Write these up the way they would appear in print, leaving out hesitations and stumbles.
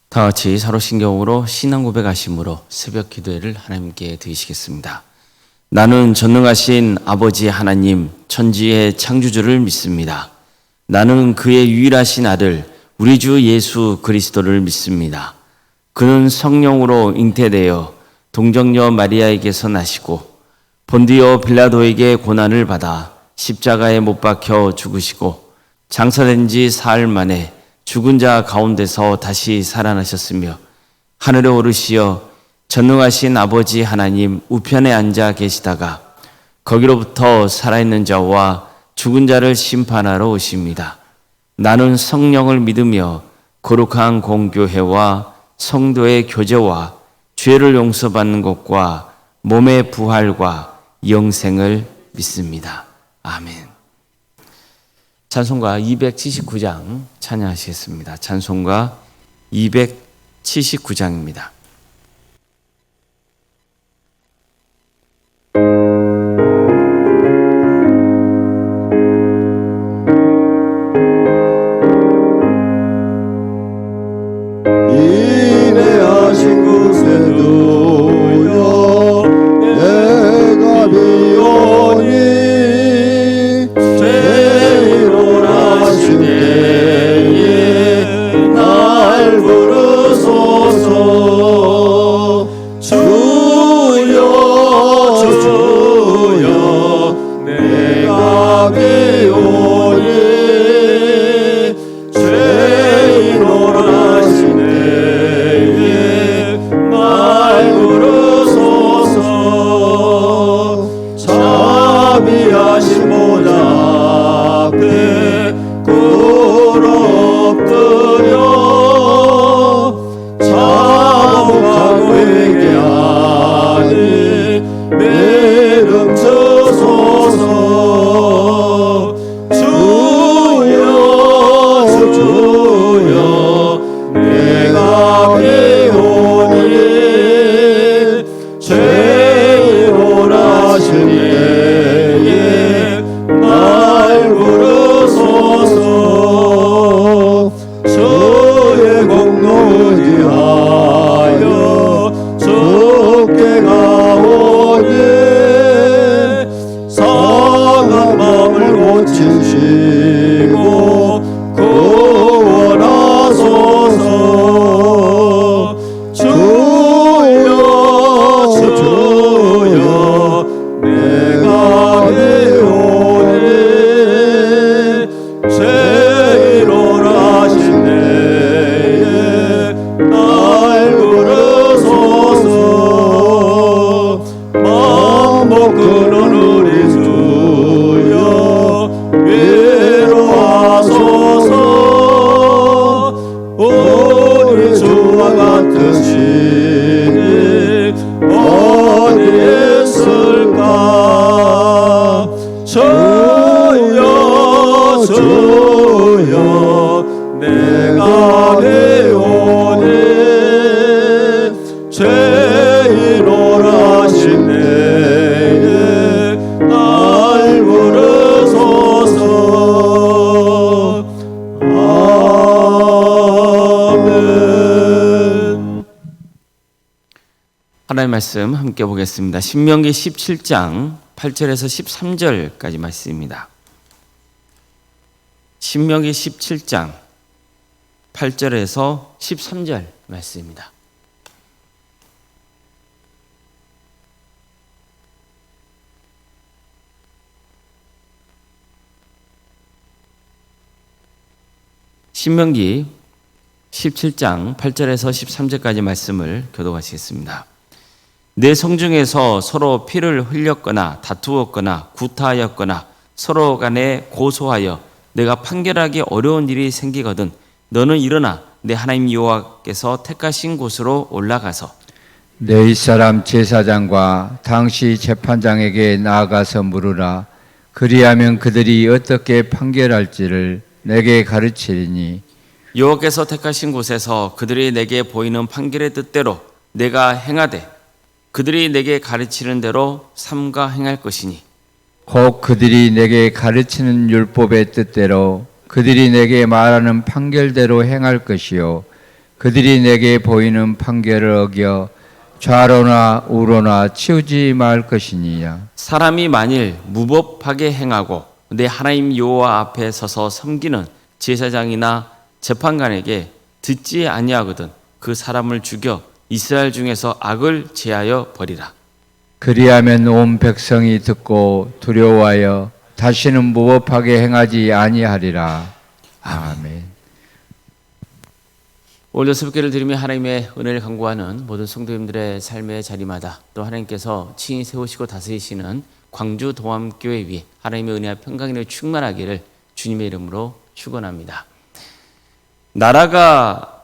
다 같이 서로 신경으로 신앙 고백하심으로 새벽 기도회를 하나님께 드리시겠습니다. 나는 전능하신 아버지 하나님 천지의 창조주를 믿습니다. 나는 그의 유일하신 아들 우리 주 예수 그리스도를 믿습니다. 그는 성령으로 잉태되어 동정녀 마리아에게서 나시고 본디오 빌라도에게 고난을 받아 십자가에 못 박혀 죽으시고 장사된 지 사흘 만에 죽은 자 가운데서 다시 살아나셨으며 하늘에 오르시어 전능하신 아버지 하나님 우편에 앉아 계시다가 거기로부터 살아있는 자와 죽은 자를 심판하러 오십니다. 나는 성령을 믿으며 거룩한 공교회와 성도의 교제와 죄를 용서받는 것과 몸의 부활과 영생을 믿습니다. 아멘. 찬송가 279장 찬양하시겠습니다. 찬송가 279장입니다. 인내하신 구세주여 내가 비오니 죄로 나신 때에 날 부르소서. 주여 주여 내가 비오니 죄로 나신 때에 날 부르소서. 자비하신 보좌 앞에 꿇어 엎드려 자복하고 회개하니 매름 주소서. 주여 주여 내가 배우니 죄로 나신 때에 날 부르소서. 주의 공로 의지하여 주께 가오니 상한 마음을 고치시고 구원하소서. 주여 주여 내가 배우니 죄로 나신 때에 날 부르소서. 반복 끊은 우리 주여 위로하소서. 우리 주와 같은 신이 어디 있을까. 주여 주여 내가 배우니 죄로 나신 때에 날 부르소서. 아멘. 하나님의 말씀 함께 보겠습니다. 신명기 17장 8절에서 13절까지 말씀입니다. 신명기 17장 8절에서 13절 말씀입니다. 신명기 17장 8절에서 13절까지 말씀을 교독하시겠습니다. 내 성중에서 서로 피를 흘렸거나 다투었거나 구타하였거나 서로 간에 고소하여 내가 판결하기 어려운 일이 생기거든 너는 일어나 내 하나님 여호와께서 택하신 곳으로 올라가서 내 이사람 제사장과 당시 재판장에게 나아가서 물으라. 그리하면 그들이 어떻게 판결할지를 내게 가르치리니 여호와께서 택하신 곳에서 그들이 내게 보이는 판결의 뜻대로 내가 행하되 그들이 내게 가르치는 대로 삼가 행할 것이니 혹 그들이 내게 가르치는 율법의 뜻대로 그들이 내게 말하는 판결대로 행할 것이요 그들이 내게 보이는 판결을 어겨 좌로나 우로나 치우지 말 것이니라. 사람이 만일 무법하게 행하고 내 하나님 여호와 앞에 서서 섬기는 제사장이나 재판관에게 듣지 아니하거든 그 사람을 죽여 이스라엘 중에서 악을 제하여 버리라. 그리하면 온 백성이 듣고 두려워하여 다시는 무법하게 행하지 아니하리라. 아멘. 오늘 새벽기를 드리며 하나님의 은혜를 간구하는 모든 성도님들의 삶의 자리마다 또 하나님께서 친히 세우시고 다스리시는 광주 동암교회 위에 하나님의 은혜와 평강이 충만하기를 주님의 이름으로 축원합니다. 나라가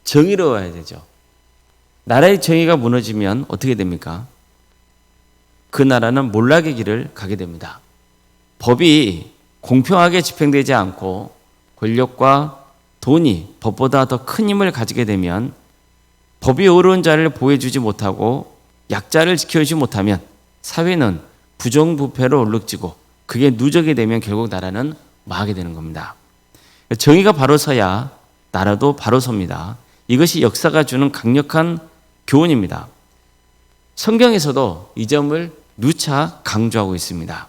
정의로워야 되죠. 나라의 정의가 무너지면 어떻게 됩니까? 그 나라는 몰락의 길을 가게 됩니다. 법이 공평하게 집행되지 않고 권력과 돈이 법보다 더 큰 힘을 가지게 되면 법이 어려운 자를 보호해주지 못하고 약자를 지켜주지 못하면 사회는 부정부패로 얼룩지고 그게 누적이 되면 결국 나라는 망하게 되는 겁니다. 정의가 바로 서야 나라도 바로 섭니다. 이것이 역사가 주는 강력한 교훈입니다. 성경에서도 이 점을 누차 강조하고 있습니다.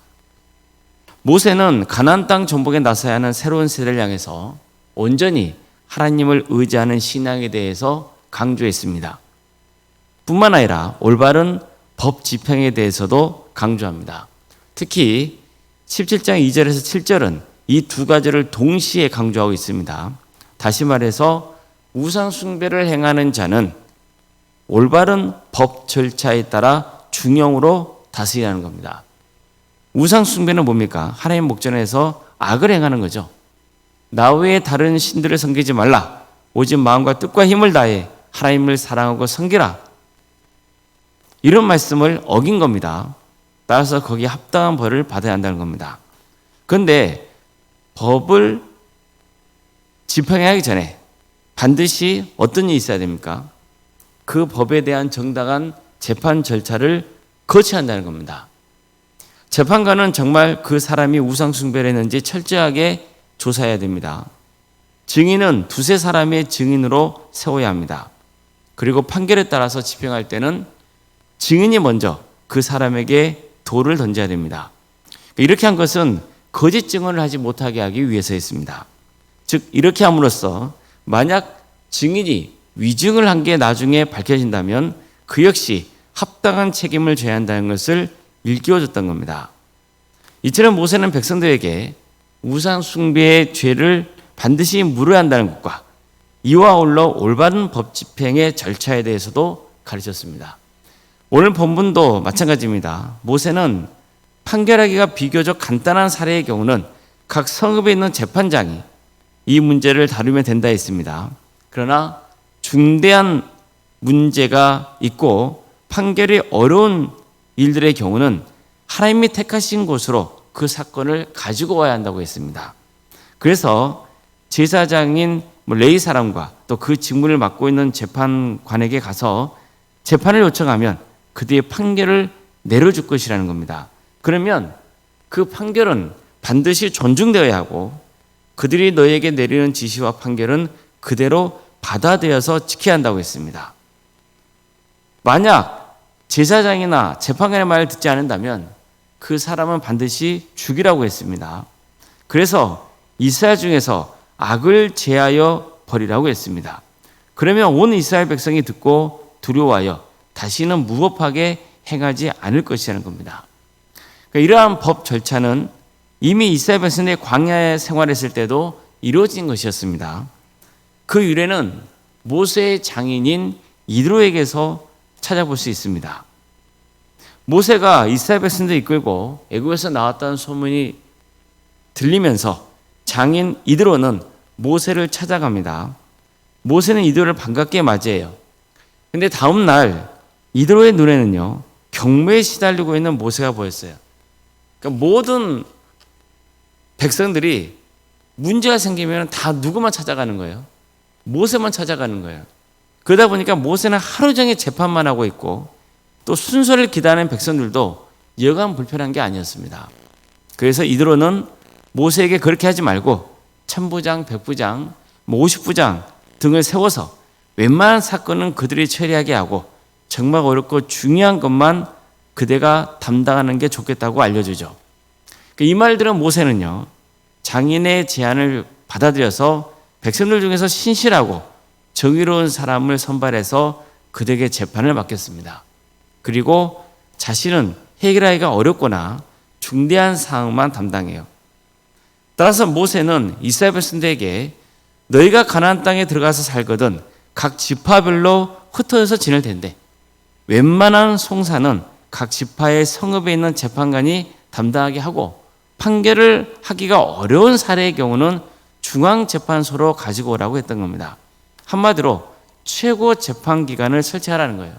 모세는 가나안 땅 정복에 나서야 하는 새로운 세대를 향해서 온전히 하나님을 의지하는 신앙에 대해서 강조했습니다. 뿐만 아니라 올바른 법 집행에 대해서도 강조합니다. 특히 17장 2절에서 7절은 이 두 가지를 동시에 강조하고 있습니다. 다시 말해서 우상 숭배를 행하는 자는 올바른 법 절차에 따라 중형으로 다스리라는 겁니다. 우상 숭배는 뭡니까? 하나님 목전에서 악을 행하는 거죠. 나 외에 다른 신들을 섬기지 말라. 오직 마음과 뜻과 힘을 다해 하나님을 사랑하고 섬기라. 이런 말씀을 어긴 겁니다. 따라서 거기에 합당한 벌을 받아야 한다는 겁니다. 그런데 법을 집행하기 전에 반드시 어떤 일이 있어야 됩니까? 그 법에 대한 정당한 재판 절차를 거쳐야 한다는 겁니다. 재판관은 정말 그 사람이 우상 숭배를 했는지 철저하게 조사해야 됩니다. 증인은 두세 사람의 증인으로 세워야 합니다. 그리고 판결에 따라서 집행할 때는 증인이 먼저 그 사람에게 돌을 던져야 됩니다. 이렇게 한 것은 거짓 증언을 하지 못하게 하기 위해서였습니다. 즉 이렇게 함으로써 만약 증인이 위증을 한 게 나중에 밝혀진다면 그 역시 합당한 책임을 져야 한다는 것을 일깨워줬던 겁니다. 이처럼 모세는 백성들에게 우상 숭배의 죄를 반드시 물어야 한다는 것과 이와 아울러 올바른 법 집행의 절차에 대해서도 가르쳤습니다. 오늘 본문도 마찬가지입니다. 모세는 판결하기가 비교적 간단한 사례의 경우는 각 성읍에 있는 재판장이 이 문제를 다루면 된다 했습니다. 그러나 중대한 문제가 있고 판결이 어려운 일들의 경우는 하나님이 택하신 곳으로 그 사건을 가지고 와야 한다고 했습니다. 그래서 제사장인 레위 사람과 또 그 직무를 맡고 있는 재판관에게 가서 재판을 요청하면 그들의 판결을 내려줄 것이라는 겁니다. 그러면 그 판결은 반드시 존중되어야 하고 그들이 너에게 내리는 지시와 판결은 그대로 받아들여서 지켜야 한다고 했습니다. 만약 제사장이나 재판관의 말을 듣지 않는다면 그 사람은 반드시 죽이라고 했습니다. 그래서 이스라엘 중에서 악을 제하여 버리라고 했습니다. 그러면 온 이스라엘 백성이 듣고 두려워하여 다시는 무법하게 행하지 않을 것이라는 겁니다. 그러니까 이러한 법 절차는 이미 이스라엘 백성들이 광야에 생활했을 때도 이루어진 것이었습니다. 그 유래는 모세의 장인인 이드로에게서 찾아볼 수 있습니다. 모세가 이스라엘 백성들을 이끌고 애굽에서 나왔다는 소문이 들리면서 장인 이드로는 모세를 찾아갑니다. 모세는 이드로를 반갑게 맞이해요. 근데 다음 날 이드로의 눈에는요 경무에 시달리고 있는 모세가 보였어요. 그러니까 모든 백성들이 문제가 생기면 다 누구만 찾아가는 거예요? 모세만 찾아가는 거예요. 그러다 보니까 모세는 하루 종일 재판만 하고 있고 또 순서를 기다리는 백성들도 여간 불편한 게 아니었습니다. 그래서 이드로는 모세에게 그렇게 하지 말고 천부장, 백부장, 50부장 등을 세워서 웬만한 사건은 그들이 처리하게 하고 정말 어렵고 중요한 것만 그대가 담당하는 게 좋겠다고 알려주죠. 이 말 들은 모세는요, 장인의 제안을 받아들여서 백성들 중에서 신실하고 정의로운 사람을 선발해서 그들에게 재판을 맡겼습니다. 그리고 자신은 해결하기가 어렵거나 중대한 사항만 담당해요. 따라서 모세는 이스라엘 백성들에게 너희가 가나안 땅에 들어가서 살거든 각 지파별로 흩어져서 지낼 텐데 웬만한 송사는 각 지파의 성읍에 있는 재판관이 담당하게 하고 판결을 하기가 어려운 사례의 경우는 중앙재판소로 가지고 오라고 했던 겁니다. 한마디로 최고 재판기관을 설치하라는 거예요.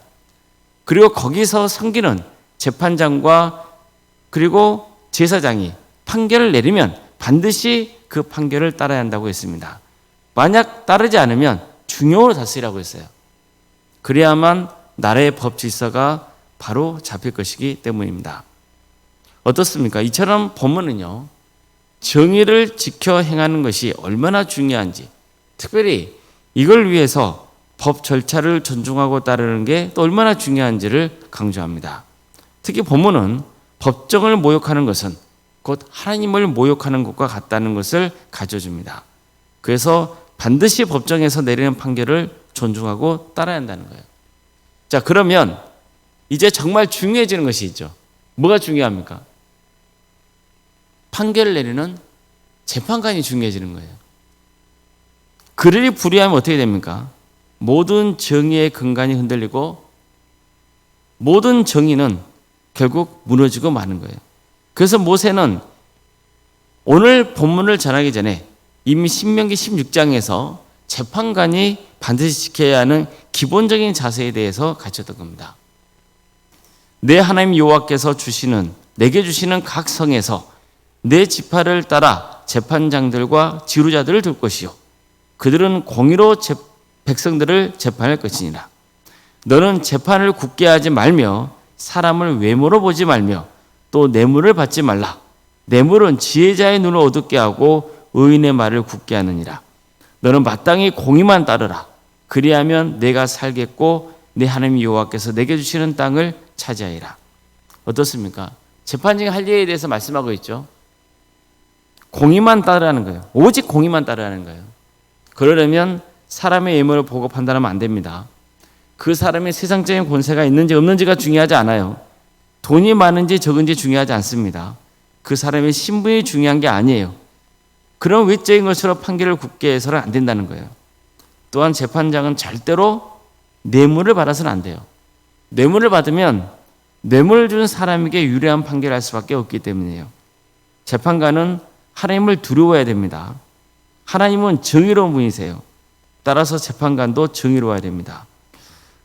그리고 거기서 섬기는 재판장과 그리고 제사장이 판결을 내리면 반드시 그 판결을 따라야 한다고 했습니다. 만약 따르지 않으면 중형으로 다스리라고 했어요. 그래야만 나라의 법 질서가 바로 잡힐 것이기 때문입니다. 어떻습니까? 이처럼 본문은요, 정의를 지켜 행하는 것이 얼마나 중요한지, 특별히 이걸 위해서 법 절차를 존중하고 따르는 게 또 얼마나 중요한지를 강조합니다. 특히 본문은 법정을 모욕하는 것은 곧 하나님을 모욕하는 것과 같다는 것을 가르쳐줍니다. 그래서 반드시 법정에서 내리는 판결을 존중하고 따라야 한다는 거예요. 자, 그러면 이제 정말 중요해지는 것이 있죠. 뭐가 중요합니까? 판결을 내리는 재판관이 중요해지는 거예요. 그들이 불의하면 어떻게 됩니까? 모든 정의의 근간이 흔들리고 모든 정의는 결국 무너지고 마는 거예요. 그래서 모세는 오늘 본문을 전하기 전에 이미 신명기 16장에서 재판관이 반드시 지켜야 하는 기본적인 자세에 대해서 가르쳤던 겁니다. 내 하나님 여호와께서 내게 주시는 각 성에서 내 지파를 따라 재판장들과 지루자들을 둘 것이요 그들은 공의로 백성들을 재판할 것이니라. 너는 재판을 굳게 하지 말며 사람을 외모로 보지 말며 또 뇌물을 받지 말라. 뇌물은 지혜자의 눈을 어둡게 하고 의인의 말을 굳게 하느니라. 너는 마땅히 공의만 따르라. 그리하면 내가 살겠고 내 하나님 여호와께서 내게 주시는 땅을 차지하리라. 어떻습니까? 재판장이 할 일에 대해서 말씀하고 있죠. 공의만 따르라는 거예요. 오직 공의만 따르라는 거예요. 그러려면 사람의 외모를 보고 판단하면 안 됩니다. 그 사람이 세상적인 권세가 있는지 없는지가 중요하지 않아요. 돈이 많은지 적은지 중요하지 않습니다. 그 사람의 신분이 중요한 게 아니에요. 그런 외적인 것으로 판결을 굳게 해서는 안 된다는 거예요. 또한 재판장은 절대로 뇌물을 받아서는 안 돼요. 뇌물을 받으면 뇌물을 준 사람에게 유리한 판결을 할 수밖에 없기 때문이에요. 재판관은 하나님을 두려워해야 됩니다. 하나님은 정의로운 분이세요. 따라서 재판관도 정의로워야 됩니다.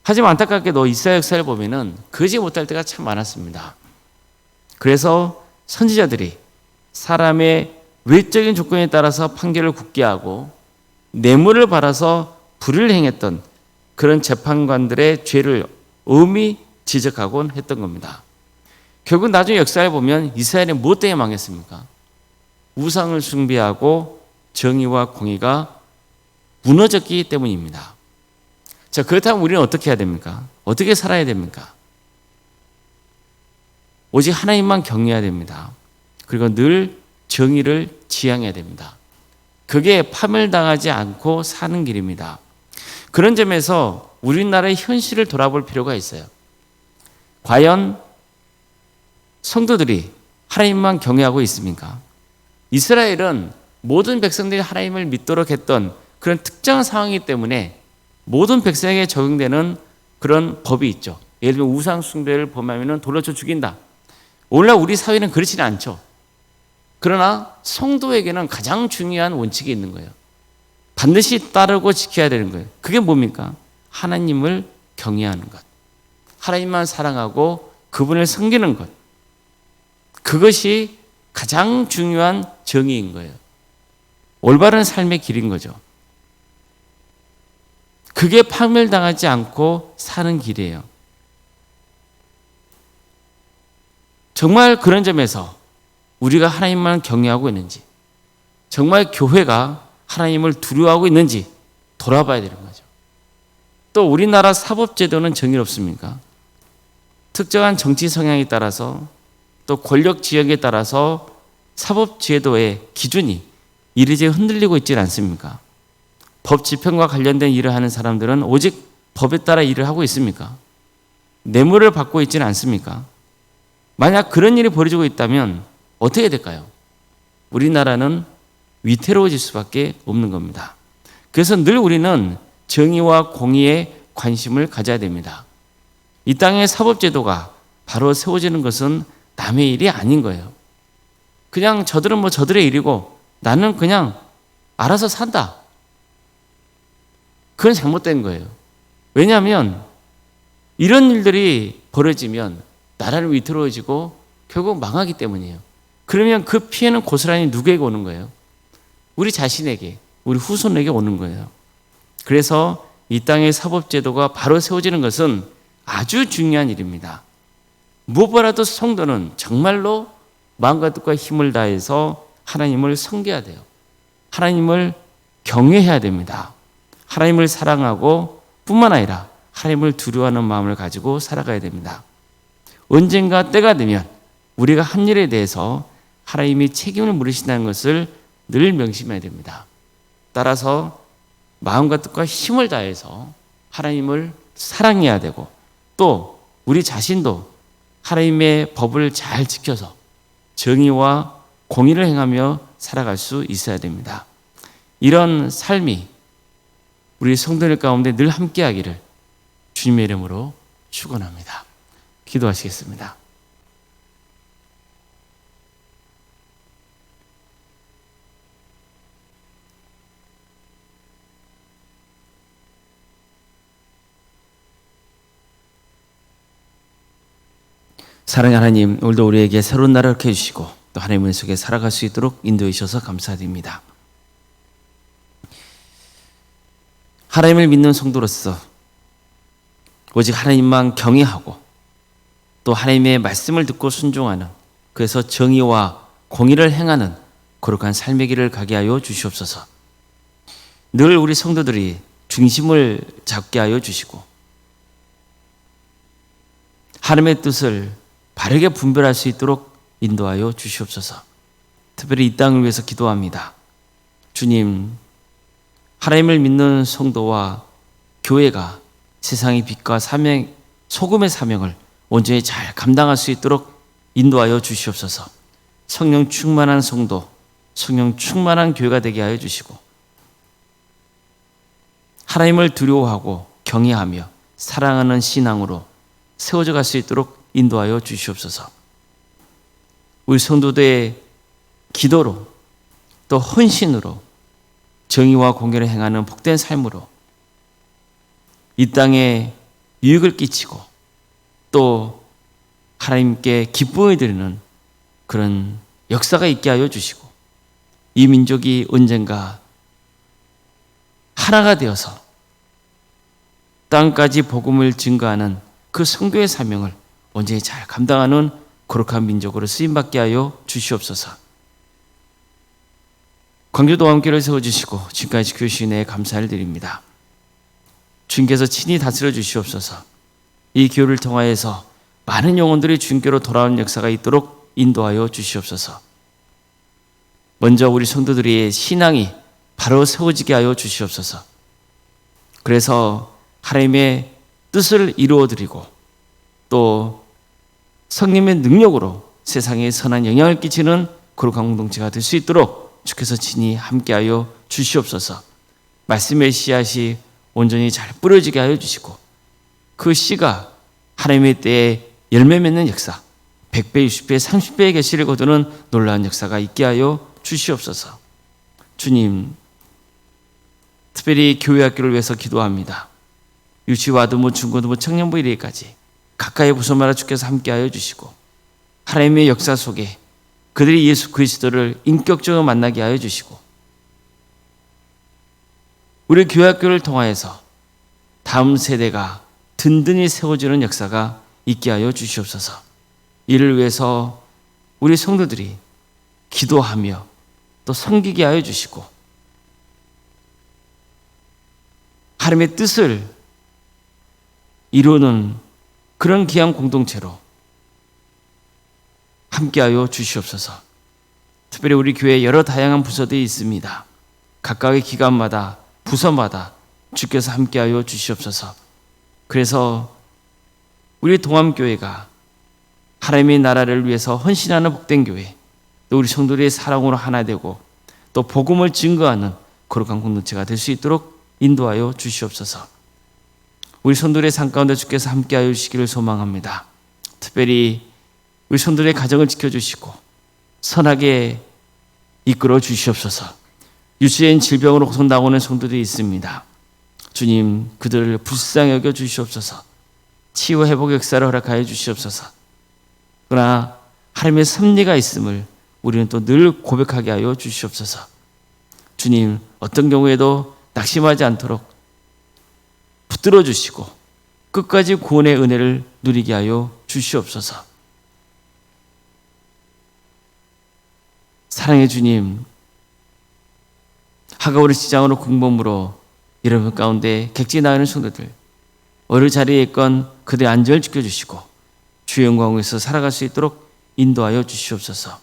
하지만 안타깝게도 이스라엘 역사를 보면은 그러지 못할 때가 참 많았습니다. 그래서 선지자들이 사람의 외적인 조건에 따라서 판결을 굳게 하고 뇌물을 받아서 불의를 행했던 그런 재판관들의 죄를 엄히 지적하곤 했던 겁니다. 결국 나중에 역사를 보면 이스라엘이 무엇 때문에 망했습니까? 우상을 숭배하고 정의와 공의가 무너졌기 때문입니다. 자, 그렇다면 우리는 어떻게 해야 됩니까? 어떻게 살아야 됩니까? 오직 하나님만 경외해야 됩니다. 그리고 늘 정의를 지향해야 됩니다. 그게 파멸당하지 않고 사는 길입니다. 그런 점에서 우리나라의 현실을 돌아볼 필요가 있어요. 과연 성도들이 하나님만 경외하고 있습니까? 이스라엘은 모든 백성들이 하나님을 믿도록 했던 그런 특정한 상황이기 때문에 모든 백성에게 적용되는 그런 법이 있죠. 예를 들면 우상 숭배를 범하면 돌로 쳐 죽인다. 오늘날 우리 사회는 그렇지는 않죠. 그러나 성도에게는 가장 중요한 원칙이 있는 거예요. 반드시 따르고 지켜야 되는 거예요. 그게 뭡니까? 하나님을 경외하는 것. 하나님만 사랑하고 그분을 섬기는 것. 그것이 가장 중요한 정의인 거예요. 올바른 삶의 길인 거죠. 그게 파멸당하지 않고 사는 길이에요. 정말 그런 점에서 우리가 하나님만 경외하고 있는지, 정말 교회가 하나님을 두려워하고 있는지 돌아봐야 되는 거죠. 또 우리나라 사법제도는 정의롭습니까? 특정한 정치 성향에 따라서 또 권력 지역에 따라서 사법제도의 기준이 이리저리 흔들리고 있지 않습니까? 법 집행과 관련된 일을 하는 사람들은 오직 법에 따라 일을 하고 있습니까? 뇌물을 받고 있지는 않습니까? 만약 그런 일이 벌어지고 있다면 어떻게 될까요? 우리나라는 위태로워질 수밖에 없는 겁니다. 그래서 늘 우리는 정의와 공의에 관심을 가져야 됩니다. 이 땅의 사법제도가 바로 세워지는 것은 남의 일이 아닌 거예요. 그냥 저들은 뭐 저들의 일이고 나는 그냥 알아서 산다. 그건 잘못된 거예요. 왜냐하면 이런 일들이 벌어지면 나라는 위태로워지고 결국 망하기 때문이에요. 그러면 그 피해는 고스란히 누구에게 오는 거예요? 우리 자신에게, 우리 후손에게 오는 거예요. 그래서 이 땅의 사법제도가 바로 세워지는 것은 아주 중요한 일입니다. 무엇보다도 성도는 정말로 마음과 뜻과 힘을 다해서 하나님을 섬겨야 돼요. 하나님을 경외해야 됩니다. 하나님을 사랑하고 뿐만 아니라 하나님을 두려워하는 마음을 가지고 살아가야 됩니다. 언젠가 때가 되면 우리가 한 일에 대해서 하나님이 책임을 물으신다는 것을 늘 명심해야 됩니다. 따라서 마음과 뜻과 힘을 다해서 하나님을 사랑해야 되고 또 우리 자신도 하나님의 법을 잘 지켜서 정의와 공의를 행하며 살아갈 수 있어야 됩니다. 이런 삶이 우리 성도들 가운데 늘 함께하기를 주님의 이름으로 축원합니다. 기도하시겠습니다. 사랑의 하나님, 오늘도 우리에게 새로운 날을 이렇게 해주시고 또 하나님의 은혜 속에 살아갈 수 있도록 인도해 주셔서 감사드립니다. 하나님을 믿는 성도로서 오직 하나님만 경외하고 또 하나님의 말씀을 듣고 순종하는, 그래서 정의와 공의를 행하는 거룩한 삶의 길을 가게 하여 주시옵소서. 늘 우리 성도들이 중심을 잡게 하여 주시고 하나님의 뜻을 바르게 분별할 수 있도록 인도하여 주시옵소서. 특별히 이 땅을 위해서 기도합니다. 주님, 하나님을 믿는 성도와 교회가 세상의 빛과 사명, 소금의 사명을 온전히 잘 감당할 수 있도록 인도하여 주시옵소서. 성령 충만한 성도, 성령 충만한 교회가 되게 하여 주시고 하나님을 두려워하고 경외하며 사랑하는 신앙으로 세워져 갈 수 있도록 인도하여 주시옵소서. 우리 성도들의 기도로 또 헌신으로 정의와 공의를 행하는 복된 삶으로 이 땅에 유익을 끼치고 또 하나님께 기쁨을 드리는 그런 역사가 있게 하여 주시고 이 민족이 언젠가 하나가 되어서 땅까지 복음을 증거하는 그 성도의 사명을 언제나 잘 감당하는 거룩한 민족으로 쓰임받게 하여 주시옵소서. 광주도 함께를 세워주시고 지금까지 지켜주신 은혜에 감사를 드립니다. 주님께서 친히 다스려 주시옵소서. 이 교회를 통하여서 많은 영혼들이 주님께로 돌아오는 역사가 있도록 인도하여 주시옵소서. 먼저 우리 성도들의 신앙이 바로 세워지게 하여 주시옵소서. 그래서 하나님의 뜻을 이루어드리고 또 성령의 능력으로 세상에 선한 영향을 끼치는 거룩한 공동체가 될 수 있도록 주께서 친히 함께하여 주시옵소서. 말씀의 씨앗이 온전히 잘 뿌려지게 하여 주시고 그 씨가 하나님의 때에 열매 맺는 역사, 100배, 60배, 30배의 계시를 거두는 놀라운 역사가 있게 하여 주시옵소서. 주님, 특별히 교회 학교를 위해서 기도합니다. 유치와드모, 중고등부, 청년부 이르기까지 가까이 부서마다 주께서 함께하여 주시고 하나님의 역사 속에 그들이 예수 그리스도를 인격적으로 만나게 하여 주시고 우리 교회 학교를 통하여서 다음 세대가 든든히 세워지는 역사가 있게 하여 주시옵소서. 이를 위해서 우리 성도들이 기도하며 또 섬기게 하여 주시고 하나님의 뜻을 이루는 그런 귀한 공동체로 함께하여 주시옵소서. 특별히 우리 교회에 여러 다양한 부서들이 있습니다. 각각의 기관마다 부서마다 주께서 함께하여 주시옵소서. 그래서 우리 동암교회가 하나님의 나라를 위해서 헌신하는 복된 교회, 또 우리 성도들의 사랑으로 하나 되고 또 복음을 증거하는 거룩한 공동체가 될 수 있도록 인도하여 주시옵소서. 우리 성도들의 삶 가운데 주께서 함께하여 주시기를 소망합니다. 특별히 우리 성도들의 가정을 지켜주시고 선하게 이끌어 주시옵소서. 유수인 질병으로 고통당하는 성도들이 있습니다. 주님, 그들을 불쌍히 여겨 주시옵소서. 치유 회복 역사를 허락하여 주시옵소서. 그러나 하나님의 섭리가 있음을 우리는 또 늘 고백하게 하여 주시옵소서. 주님, 어떤 경우에도 낙심하지 않도록 붙들어 주시고 끝까지 구원의 은혜를 누리게 하여 주시옵소서. 사랑의 주님, 하가오리 시장으로 공범으로 여러분 가운데 객지 나가는 성도들 어느 자리에 있건 그들의 안전을 지켜주시고 주의 영광에서 살아갈 수 있도록 인도하여 주시옵소서.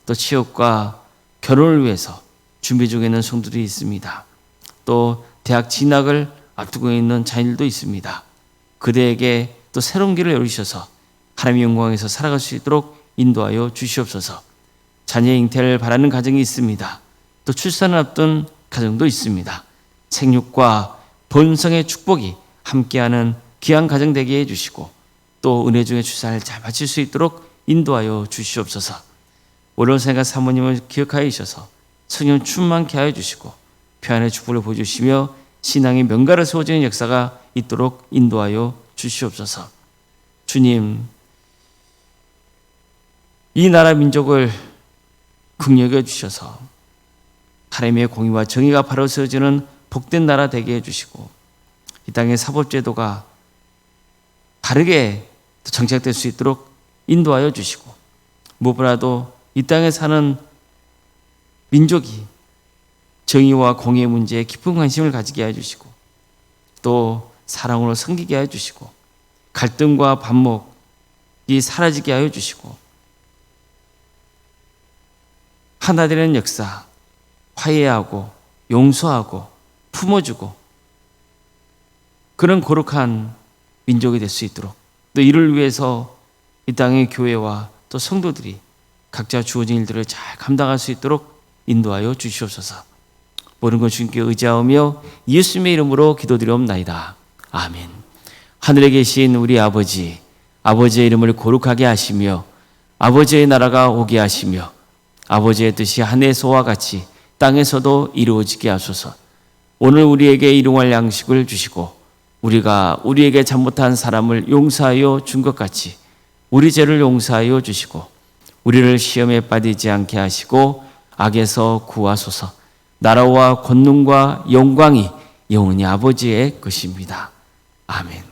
또 취업과 결혼을 위해서 준비 중에 있는 성도들이 있습니다. 또 대학 진학을 앞두고 있는 자녀들도 있습니다. 그들에게 또 새로운 길을 열으셔서 하나님의 영광에서 살아갈 수 있도록 인도하여 주시옵소서. 자녀의 잉태를 바라는 가정이 있습니다. 또 출산을 앞둔 가정도 있습니다. 생육과 번성의 축복이 함께하는 귀한 가정 되게 해주시고 또 은혜 중에 출산을 잘 마칠 수 있도록 인도하여 주시옵소서. 오른생각 사모님을 기억하여 주셔서 성령 충만케 하여 주시고 평안의 축복을 보여주시며 신앙의 명가를 세워지는 역사가 있도록 인도하여 주시옵소서. 주님, 이 나라 민족을 긍휼히 주셔서 하나님의 공의와 정의가 바로 세워지는 복된 나라 되게 해주시고 이 땅의 사법제도가 바르게 정착될 수 있도록 인도하여 주시고 무엇보다도 이 땅에 사는 민족이 정의와 공의의 문제에 깊은 관심을 가지게 해주시고 또 사랑으로 섬기게 해주시고 갈등과 반목이 사라지게 하여 주시고 하나 되는 역사, 화해하고 용서하고 품어주고 그런 거룩한 민족이 될 수 있도록 또 이를 위해서 이 땅의 교회와 또 성도들이 각자 주어진 일들을 잘 감당할 수 있도록 인도하여 주시옵소서. 모든 것 주님께 의지하며 예수님의 이름으로 기도드리옵나이다. 아멘. 하늘에 계신 우리 아버지, 아버지의 이름을 거룩하게 하시며 아버지의 나라가 오게 하시며 아버지의 뜻이 하늘에서와 같이 땅에서도 이루어지게 하소서. 오늘 우리에게 일용할 양식을 주시고 우리가 우리에게 잘못한 사람을 용서하여 준 것 같이 우리 죄를 용서하여 주시고 우리를 시험에 빠지지 않게 하시고 악에서 구하소서. 나라와 권능과 영광이 영원히 아버지의 것입니다. 아멘.